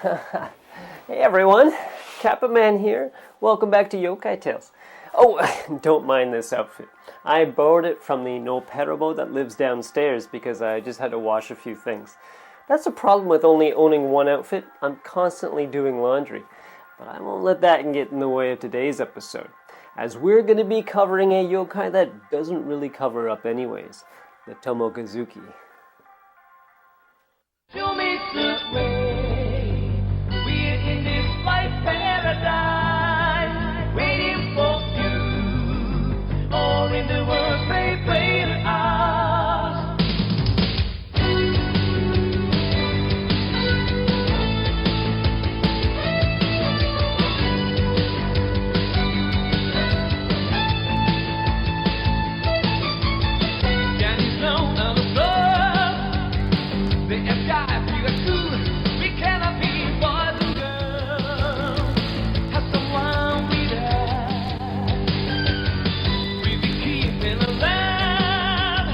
Hey everyone, Kappa Man here. Welcome back to Yokai Tales. Oh, don't mind this outfit. I borrowed it from the no parabo that lives downstairs because I just had to wash a few things. That's the problem with only owning one outfit. I'm constantly doing laundry. But I won't let that get in the way of today's episode, as we're going to be covering a yokai that doesn't really cover up anyways, the Tomokazuki. Show me the way. We're in this life paradise, waiting for you. All in the world, they play to us. Danny's known on the floor. The FBI, we are cool. We cannot be boys and girls. Have someone with us. We be keeping alive,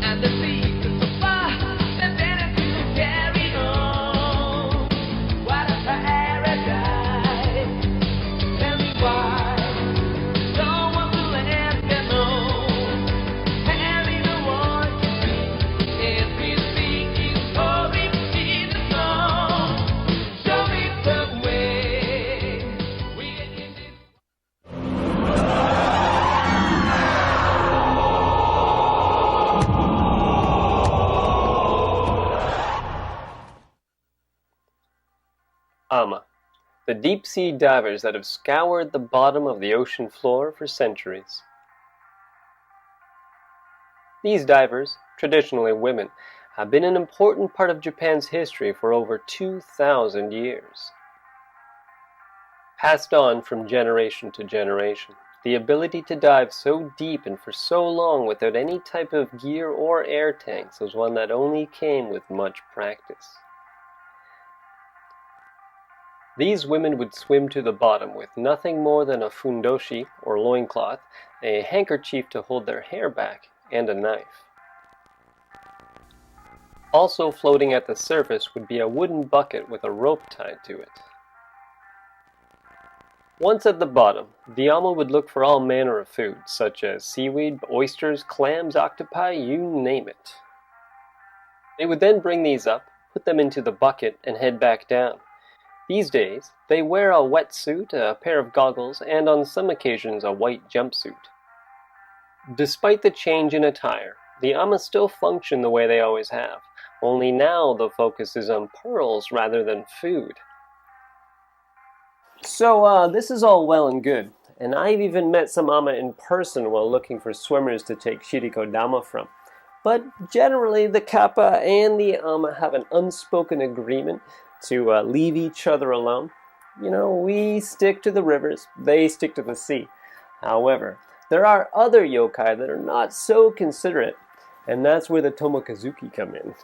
and the secrets so far, and then it will carry on. What a paradise! Tell me why. Don't want to let them know. Having a want to be every speaking story in the song. Show me the way. We're in this. Ama, the deep-sea divers that have scoured the bottom of the ocean floor for centuries. These divers, traditionally women, have been an important part of Japan's history for over 2,000 years. Passed on from generation to generation, the ability to dive so deep and for so long without any type of gear or air tanks was one that only came with much practice. These women would swim to the bottom with nothing more than a fundoshi, or loincloth, a handkerchief to hold their hair back, and a knife. Also floating at the surface would be a wooden bucket with a rope tied to it. Once at the bottom, the Ama would look for all manner of food, such as seaweed, oysters, clams, octopi, you name it. They would then bring these up, put them into the bucket, and head back down. These days, they wear a wetsuit, a pair of goggles, and on some occasions a white jumpsuit. Despite the change in attire, the Ama still function the way they always have, only now the focus is on pearls rather than food. So, this is all well and good, and I've even met some Ama in person while looking for swimmers to take Shirikodama from. But generally, the Kappa and the Ama have an unspoken agreement to leave each other alone. You know, we stick to the rivers, they stick to the sea. However, there are other yokai that are not so considerate, and that's where the Tomokazuki come in.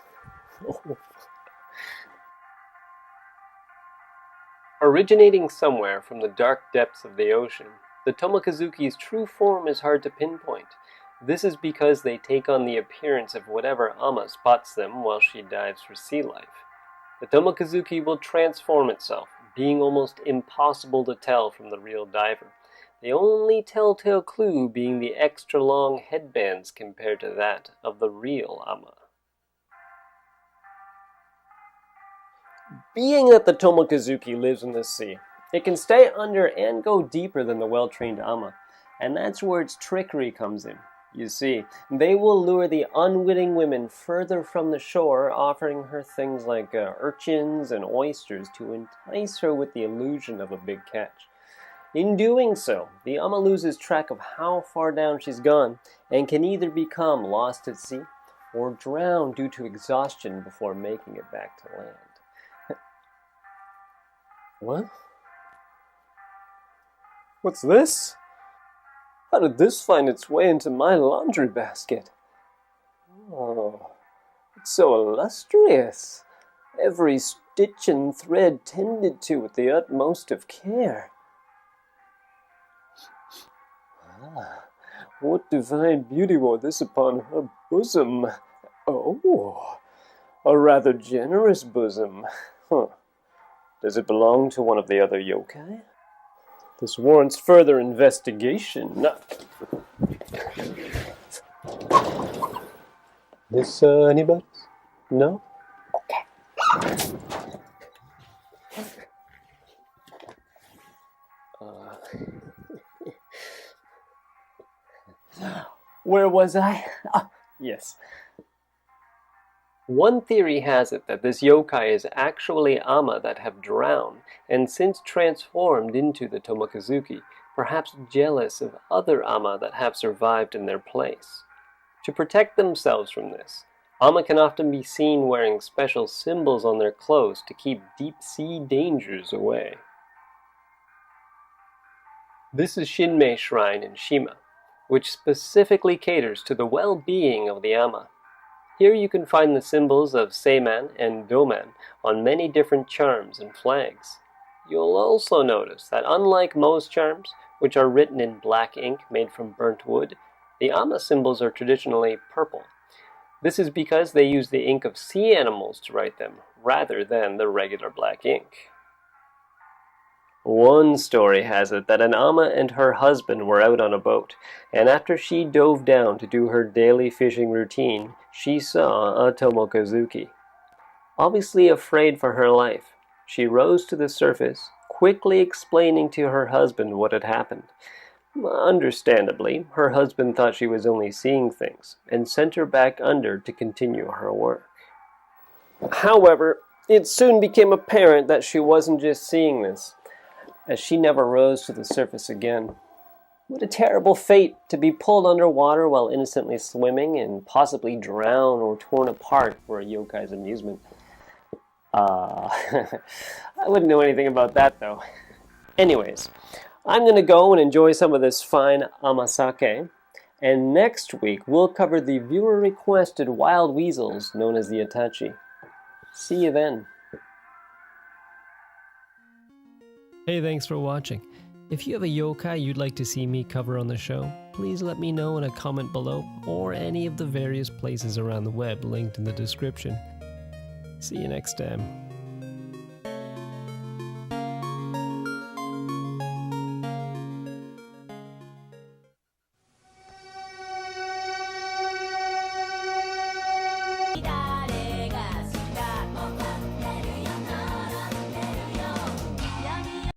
Originating somewhere from the dark depths of the ocean, the Tomokazuki's true form is hard to pinpoint. This is because they take on the appearance of whatever Ama spots them while she dives for sea life. The Tomokazuki will transform itself, being almost impossible to tell from the real diver. The only telltale clue being the extra long headbands compared to that of the real Ama. Being that the Tomokazuki lives in the sea, it can stay under and go deeper than the well-trained Ama, and that's where its trickery comes in. You see, they will lure the unwitting women further from the shore, offering her things like urchins and oysters to entice her with the illusion of a big catch. In doing so, the Ama loses track of how far down she's gone, and can either become lost at sea, or drown due to exhaustion before making it back to land. What? What's this? How did this find its way into my laundry basket? Oh, it's so illustrious. Every stitch and thread tended to with the utmost of care. Ah, what divine beauty wore this upon her bosom? Oh, a rather generous bosom. Huh. Does it belong to one of the other yokai? This warrants further investigation. This anybody? No? Okay. Where was I? Yes. One theory has it that this yokai is actually ama that have drowned and since transformed into the Tomokazuki, perhaps jealous of other ama that have survived in their place. To protect themselves from this, ama can often be seen wearing special symbols on their clothes to keep deep-sea dangers away. This is Shinmei Shrine in Shima, which specifically caters to the well-being of the ama. Here you can find the symbols of Seiman and Doman on many different charms and flags. You'll also notice that unlike most charms, which are written in black ink made from burnt wood, the ama symbols are traditionally purple. This is because they use the ink of sea animals to write them, rather than the regular black ink. One story has it that an ama and her husband were out on a boat, and after she dove down to do her daily fishing routine, she saw a Tomokazuki. Obviously afraid for her life, she rose to the surface, quickly explaining to her husband what had happened. Understandably, her husband thought she was only seeing things, and sent her back under to continue her work. However, it soon became apparent that she wasn't just seeing this, as she never rose to the surface again. What a terrible fate, to be pulled underwater while innocently swimming and possibly drown or torn apart for a yokai's amusement. I wouldn't know anything about that, though. Anyways, I'm going to go and enjoy some of this fine amasake, and next week we'll cover the viewer-requested wild weasels known as the Itachi. See you then. Hey, thanks for watching. If you have a yokai you'd like to see me cover on the show, please let me know in a comment below or any of the various places around the web linked in the description. See you next time. Bye.